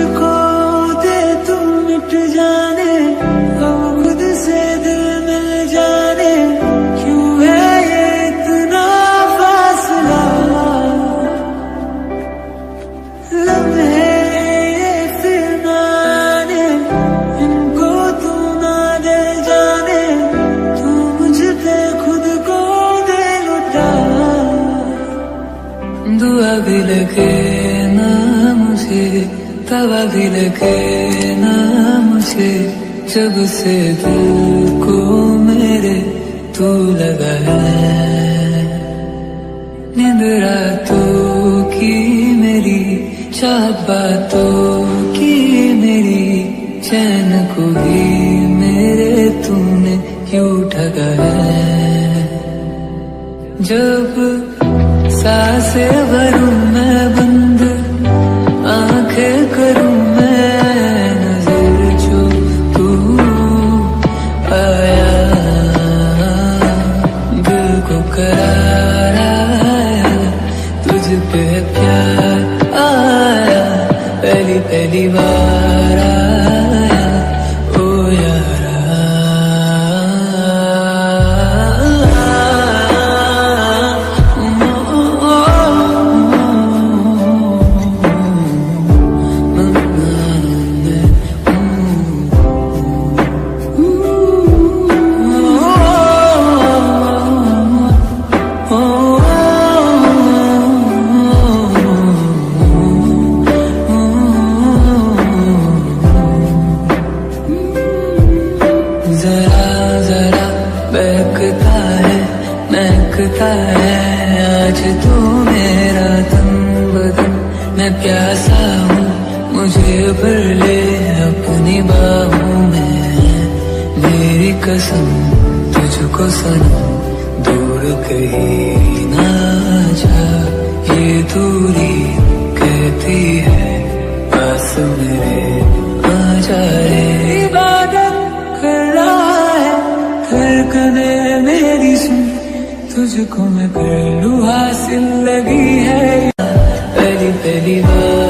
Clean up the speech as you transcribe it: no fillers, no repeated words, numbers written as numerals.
मुझको दे तुम मिट जाने, हम खुद से दिल मिल जाने, क्यों है ये इतना फासला। लम्हे ये फिर ना आने, इनको तू ना दे जाने, तू मुझ पे खुद को दे लुटा। दुआ भी लगे ना मुझे, तवा भी लगे ना मुझे, जब से दिल को मेरे तू लगा है। नींद रातों की मेरी, चाहत बातों की मेरी, चैन को भी मेरे तूने क्यों ठगा है। जब सांसें भरूं मैं बंद, आंखें करूं मैं नजर, जो तू आया दिल को करार आया, तुझ पे प्यार आया, पहली पहली बार आया ओ यारा। जरा जरा बहकता है, महकता है आज तू मेरा तन बदन। मैं प्यासा हूँ, मुझे भर ले अपनी बाहों में। मेरी कसम तुझको सनम, दूर कहीं ना जा। ये दूरी कहती है पास मेरे आ जाए। इबादत कर रहा है धड़कने मेरी सुन, तुझको मैं कर लूँ हासिल लगी है पहली पहली बार।